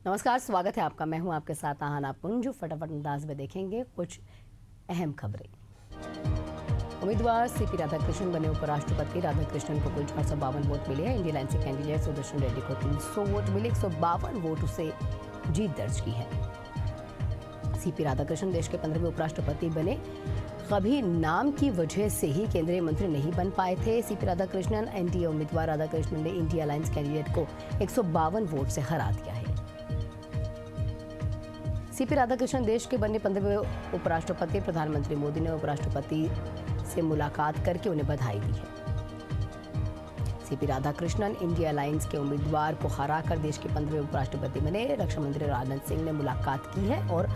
नमस्कार, स्वागत है आपका। मैं हूं आपके साथ आहाना पुंज। फटाफट अंदाज में देखेंगे कुछ अहम खबरें। उम्मीदवार सीपी राधाकृष्णन बने उपराष्ट्रपति। राधाकृष्णन को कुल 452 वोट मिले हैं। इंडिया लाइन से कैंडिडेट सुदर्शन रेड्डी को 300 वोट मिले। 152 वोट से जीत दर्ज की है। सीपी राधाकृष्णन देश के 15वें उपराष्ट्रपति बने। कभी नाम की वजह से ही केंद्रीय मंत्री नहीं बन पाए थे सीपी राधाकृष्णन। एनडीए उम्मीदवार राधाकृष्णन ने इंडिया अलायंस कैंडिडेट को 152 वोट से हरा दिया है। सीपी राधाकृष्णन देश के बने 15वें उपराष्ट्रपति। प्रधानमंत्री मोदी ने उपराष्ट्रपति से मुलाकात करके उन्हें बधाई दी है। सीपी राधाकृष्णन इंडिया अलायंस के उम्मीदवार को हराकर देश के 15वें उपराष्ट्रपति बने। रक्षा मंत्री राजनाथ सिंह ने मुलाकात की है और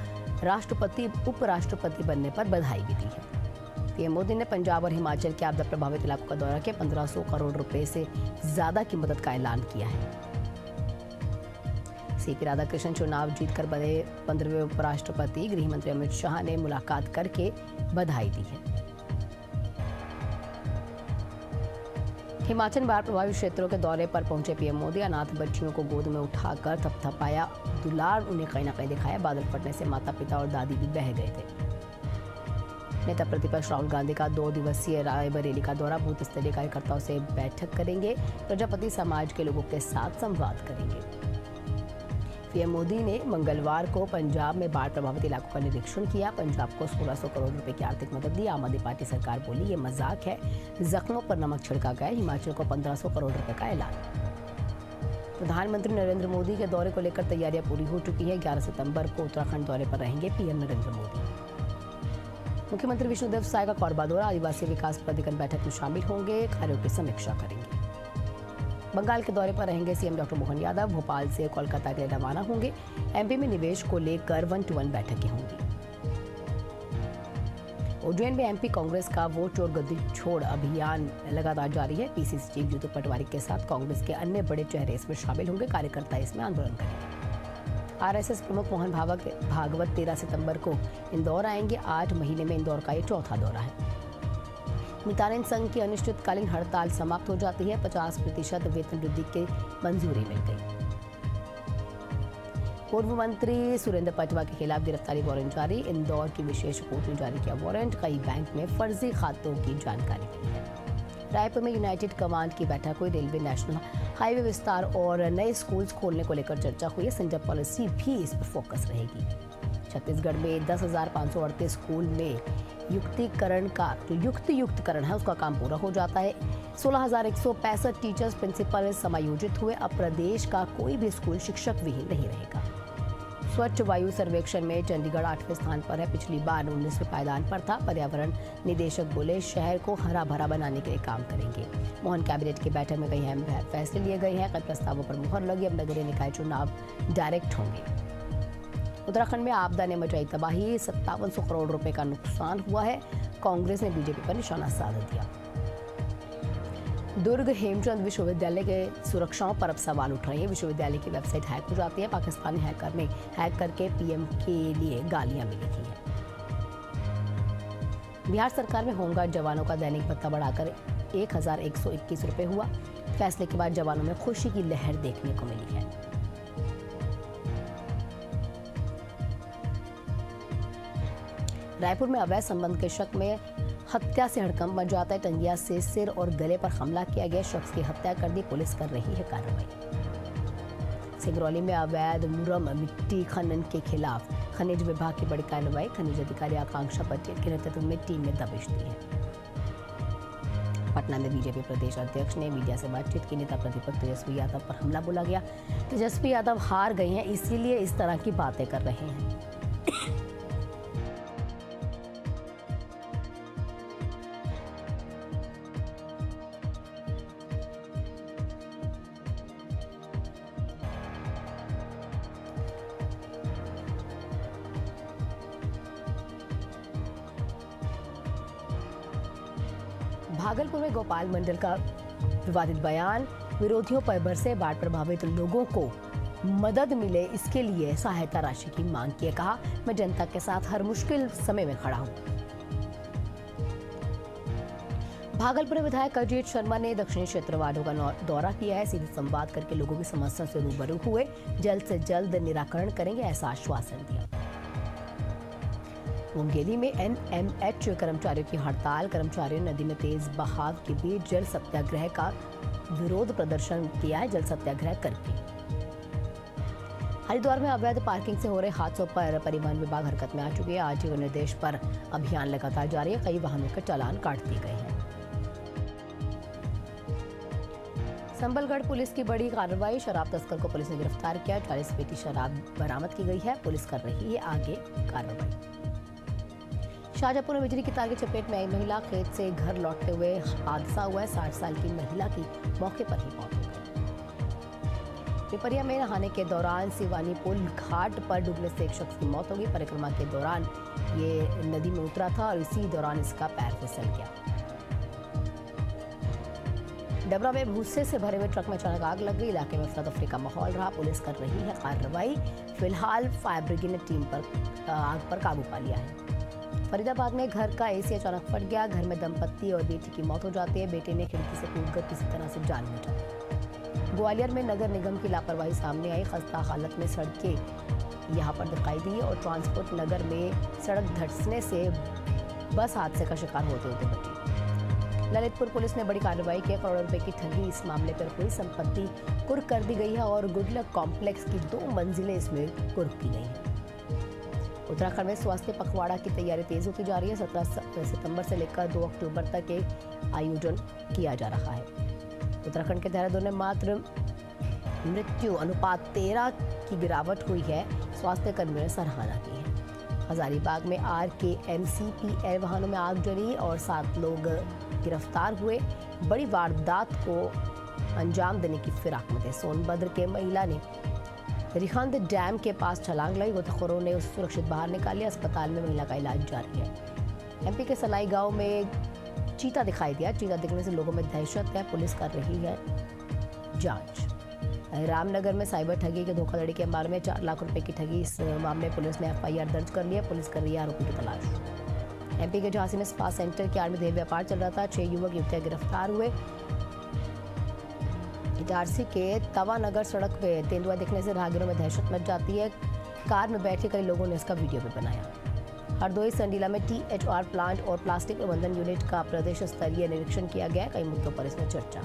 राष्ट्रपति उपराष्ट्रपति बनने पर बधाई भी दी है। पीएम मोदी ने पंजाब और हिमाचल के आपदा प्रभावित इलाकों का दौरा किया। 1500 करोड़ रुपए से ज्यादा की मदद का ऐलान किया है। सीपी राधाकृष्णन चुनाव जीतकर बने 15वें उपराष्ट्रपति। गृह मंत्री अमित शाह ने मुलाकात करके बधाई दी है। हिमाचल बाढ़ प्रभावित क्षेत्रों के दौरे पर पहुंचे पीएम मोदी। अनाथ बच्चियों को गोद में उठाकर थपथपाया, दुलार उन्हें कहीं न कहीं दिखाया। बादल फटने से माता पिता और दादी भी बह गए थे। नेता प्रतिपक्ष राहुल गांधी का 2 दिवसीय रायबरेली का दौरा। बूथ स्तरीय कार्यकर्ताओं से बैठक करेंगे। प्रजापति समाज के लोगों के साथ संवाद करेंगे। पीएम मोदी ने मंगलवार को पंजाब में बाढ़ प्रभावित इलाकों का निरीक्षण किया। पंजाब को 1600 करोड़ रुपए की आर्थिक मदद दी। आम आदमी पार्टी सरकार बोली ये मजाक है, जख्मों पर नमक छिड़का गया। हिमाचल को 1500 करोड़ रुपए का ऐलान। प्रधानमंत्री नरेंद्र मोदी के दौरे को लेकर तैयारियां पूरी हो चुकी है। 11 सितंबर को उत्तराखंड दौरे पर रहेंगे पीएम नरेंद्र मोदी। मुख्यमंत्री विष्णुदेव साय का कोरबा दौरा। आदिवासी विकास प्राधिकरण बैठक में शामिल होंगे, कार्यों की समीक्षा करेंगे। बंगाल के दौरे पर रहेंगे सीएम डॉक्टर मोहन यादव। भोपाल से कोलकाता के लिए रवाना होंगे। एमपी में निवेश को लेकर 1-to-1 बैठकें होंगी। उज्जैन में एमपी कांग्रेस का वोट चोर गद्दी छोड़ अभियान लगातार जारी है। पीसीसी चीफ जीतू पटवारी के साथ कांग्रेस के अन्य बड़े चेहरे इसमें शामिल होंगे। कार्यकर्ता इसमें आंदोलन करेंगे। आरएसएस प्रमुख मोहन भागवत 13 सितंबर को इंदौर आएंगे। 8 महीने में इंदौर का ये चौथा दौरा है। मितानिन संघ की अनिश्चितकालीन हड़ताल समाप्त हो जाती है। 50% वेतन वृद्धि की मंजूरी मिल गई। पूर्व मंत्री सुरेंद्र पटवा के खिलाफ गिरफ्तारी वारंट जारी। इंदौर की विशेष कोर्ट ने जारी किया वारंट। कई बैंक में फर्जी खातों की जानकारी मिली है। रायपुर में यूनाइटेड कमांड की बैठक हुई। रेलवे नेशनल हाईवे विस्तार और नए स्कूल्स खोलने को लेकर चर्चा हुई है। सेंटर पॉलिसी भी इस पर फोकस रहेगी। छत्तीसगढ़ में 10,538 स्कूल में युक्तिकरण का जो युक्तिकरण है उसका काम पूरा हो जाता है। 16,165 टीचर्स प्रिंसिपल समायोजित हुए। अब प्रदेश का कोई भी स्कूल शिक्षक विहीन नहीं रहेगा। स्वच्छ वायु सर्वेक्षण में चंडीगढ़ 8वें स्थान पर है। पिछली बार 19वें पायदान पर था। पर्यावरण निदेशक बोले शहर को हरा भरा बनाने के लिए काम करेंगे। मोहन कैबिनेट की बैठक में कई अहम फैसले लिए गए हैं। कई प्रस्तावों पर मुहर लगी। अब नगरीय निकाय चुनाव डायरेक्ट होंगे। उत्तराखंड में आपदा ने मचाई तबाही। 5700 करोड़ रुपए का नुकसान हुआ है। कांग्रेस ने बीजेपी पर निशाना साध दिया। दुर्ग हेमचंद विश्वविद्यालय के सुरक्षाओं पर अब सवाल उठ रहे हैं। विश्वविद्यालय की वेबसाइट हैक हो जाती है। पाकिस्तानी हैकर ने हैक करके पीएम के लिए गालियां भी लिखी हैं। बिहार सरकार में होमगार्ड जवानों का दैनिक भत्ता बढ़ाकर 1121 रुपए हुआ। फैसले के बाद जवानों में खुशी की लहर देखने को मिली है। रायपुर में अवैध संबंध के शक में हत्या से हड़कंप मच जाता है। टंगिया से सिर और गले पर हमला किया गया। शख्स की हत्या कर दी। पुलिस कर रही है कार्रवाई। सिंगरौली में अवैध मुरम मिट्टी खनन के खिलाफ खनिज विभाग की बड़ी कार्रवाई। खनिज अधिकारी आकांक्षा पटेल के नेतृत्व में टीम ने दबिश दी है। पटना में बीजेपी प्रदेश अध्यक्ष ने मीडिया से बातचीत की। नेता प्रतिपक्ष तेजस्वी यादव पर हमला बोला गया। तेजस्वी यादव हार गए हैं, इसीलिए इस तरह की बातें कर रहे हैं। भागलपुर में गोपाल मंडल का विवादित बयान। विरोधियों पर बरसे बाढ़ प्रभावित लोगों को मदद मिले, इसके लिए सहायता राशि की मांग की। कहा, मैं जनता के साथ हर मुश्किल समय में खड़ा हूं। भागलपुर विधायक अजीत शर्मा ने दक्षिणी क्षेत्र वार्डों का दौरा किया है। सीधे संवाद करके लोगों की समस्या से रूबरू हुए, जल्द से जल्द निराकरण करेंगे ऐसा आश्वासन दिया। मुंगेली में एनएमएच कर्मचारियों की हड़ताल। कर्मचारियों ने नदी में तेज बहाव के बीच जल सत्याग्रह का विरोध प्रदर्शन किया है, जल सत्याग्रह करके। हरिद्वार में अवैध पार्किंग से हो रहे हादसों पर परिवहन विभाग हरकत में आ चुकी है। आरटीओ निर्देश पर अभियान लगातार जारी है। कई वाहनों के चालान काट दिए गए हैं। संबलगढ़ पुलिस की बड़ी कार्रवाई। शराब तस्कर को पुलिस ने गिरफ्तार किया। 40 पेटी शराब बरामद की गई है। पुलिस कर रही है आगे कार्रवाई। शाहजहांपुर में बिजली की तार की चपेट में आई महिला। खेत से घर लौटते हुए हादसा हुआ है। 60 साल की महिला की मौके पर ही मौत हो गई। पिपरिया में नहाने के दौरान सिवानी पुल घाट पर डूबने से एक शख्स की मौत हो गई। परिक्रमा के दौरान ये नदी में उतरा था और इसी दौरान इसका पैर फिसल गया। डबरा में भूसे से भरे हुए ट्रक में अचानक आग लग गई। इलाके में अफरा तफरी का माहौल रहा। पुलिस कर रही है कार्रवाई। फिलहाल फायर ब्रिगेड ने टीम पर आग पर काबू पा लिया है। फरीदाबाद में घर का एसी अचानक फट गया। घर में दंपत्ति और बेटी की मौत हो जाती है। बेटे ने खिड़की से कूदकर किसी तरह से जान बचाई। ग्वालियर में नगर निगम की लापरवाही सामने आई। खस्ता हालत में सड़कें यहां पर दिखाई दी और ट्रांसपोर्ट नगर में सड़क धंसने से बस हादसे का शिकार होते होते बची। ललितपुर पुलिस ने बड़ी कार्रवाई की। करोड़ों रुपए की ठगी। इस मामले पर हुई संपत्ति कुर्क कर दी गई है और गुडलक कॉम्प्लेक्स की 2 मंजिलें इसमें कुर्क की गई हैं। उत्तराखंड में स्वास्थ्य पखवाड़ा की तैयारी तेज होती जा रही है। 17 सितंबर से लेकर 2 अक्टूबर तक के आयोजन किया जा रहा है। उत्तराखंड के देहरादून में मात्र मृत्यु अनुपात 13 की गिरावट हुई है। स्वास्थ्य कर्मियों ने सराहना की है। हजारीबाग में RKMCPL वाहनों में आग जली और 7 लोग गिरफ्तार हुए। बड़ी वारदात को अंजाम देने की फिराक में थे। सोनभद्र के महिला ने रिखंद डैम के पास छलांग लगाई। गोताखोरों ने उसे सुरक्षित बाहर निकाल लिया। अस्पताल में महिला का इलाज जारी है। MP के सलाई गांव में चीता दिखाई दिया। चीता दिखने से लोगों में दहशत है। पुलिस कर रही है जांच। रामनगर में साइबर ठगी के धोखाधड़ी के मामले में 4 लाख रुपए की ठगी। इस मामले में पुलिस ने FIR दर्ज कर लिया। पुलिस कर रही है आरोपी की तलाश। MP के झांसी में स्पा सेंटर के आड़ देह व्यापार चल रहा था। 6 युवक युवतियां गिरफ्तार हुए। इटारसी के तवानगर सड़क पे तेंदुआ दिखने से राहगीरों में दहशत मच जाती है। कार में बैठे कई लोगों ने इसका वीडियो भी बनाया। हरदोई संडीला में THR प्लांट और प्लास्टिक प्रबंधन यूनिट का प्रदेश स्तरीय निरीक्षण किया गया। कई मुद्दों पर इसमें चर्चा।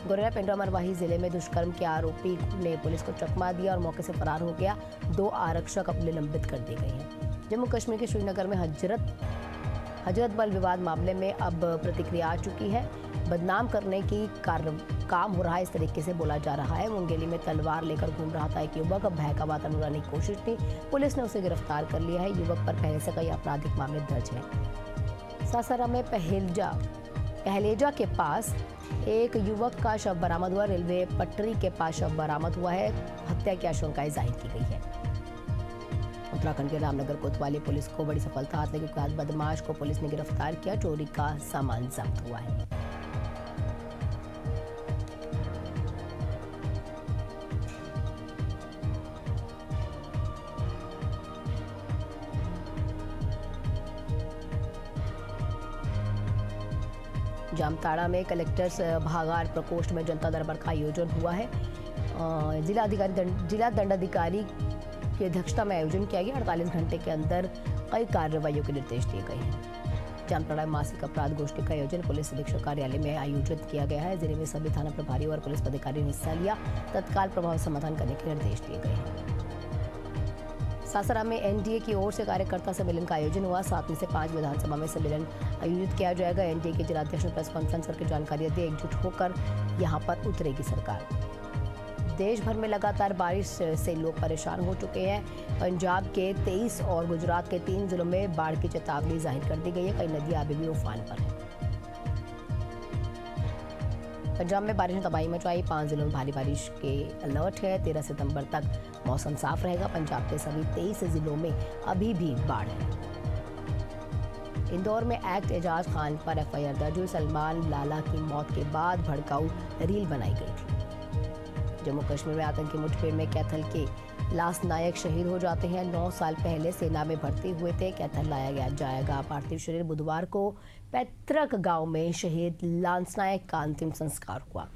गोरेला पेंड्रा मरवाही जिले में दुष्कर्म के आरोपी ने पुलिस को चकमा दिया और मौके से फरार हो गया। 2 आरक्षक अब निलंबित कर दिए गए हैं। जम्मू कश्मीर के श्रीनगर में हजरत बल विवाद मामले में अब प्रतिक्रिया आ चुकी है। बदनाम करने की काम हो रहा है, इस तरीके से बोला जा रहा है। मुंगेली में तलवार लेकर घूम रहा था एक युवक। भय वातावरण बनाने की कोशिश थी। पुलिस ने उसे गिरफ्तार कर लिया है। युवक पर पहले से कई आपराधिक मामले दर्ज हैं। सासाराम में पहलेजा के पास एक युवक का शव बरामद हुआ। रेलवे पटरी के पास शव बरामद हुआ है। हत्या की आशंकाएं जाहिर की गई है। उत्तराखंड के रामनगर कोतवाली पुलिस को बड़ी सफलता हाथ लगी। कुख्यात बदमाश को पुलिस ने गिरफ्तार किया। चोरी का सामान जब्त हुआ है। जामताड़ा में कलेक्टर भागाड़ प्रकोष्ठ में जनता दरबार का आयोजन हुआ है। जिला दंडाधिकारी की अध्यक्षता में आयोजन किया गया। 48 घंटे के अंदर कई कार्रवाइयों के निर्देश दिए गए हैं। जामताड़ा मासिक अपराध गोष्ठी का आयोजन पुलिस अधीक्षक कार्यालय में आयोजित किया गया है। जिले में सभी थाना प्रभारी और पुलिस अधिकारियों ने हिस्सा लिया। तत्काल प्रभाव समाधान करने के निर्देश दिए गए हैं। सासाराम में NDA की ओर से कार्यकर्ता सम्मेलन का आयोजन हुआ। 7 में से 5 विधानसभा में सम्मेलन आयोजित किया जाएगा। NDA के जिलाध्यक्ष ने प्रेस कॉन्फ्रेंस करके जानकारी दी। एकजुट होकर यहां पर उतरेगी सरकार। देश भर में लगातार बारिश से लोग परेशान हो चुके हैं। पंजाब के 23 और गुजरात के 3 जिलों में बाढ़ की चेतावनी जाहिर कर दी गई है। कई नदियां अभी भी उफान पर हैं। पंजाब में बारिश ने तबाही मचाई। 5 जिलों में भारी बारिश के अलर्ट है। 13 सितंबर तक मौसम साफ रहेगा। पंजाब के सभी 23 जिलों में अभी भी बाढ़ है। इंदौर में एक्ट एजाज खान पर FIR दर्ज हुई। सलमान लाला की मौत के बाद भड़काऊ रील बनाई गई थी। जम्मू कश्मीर में आतंकी मुठभेड़ में कैथल के लांस नायक शहीद हो जाते हैं। 9 साल पहले सेना में भर्ती हुए थे। कैथल लाया जाएगा। पार्थिव शरीर बुधवार को पैतृक गांव में शहीद लांस नायक का अंतिम संस्कार हुआ।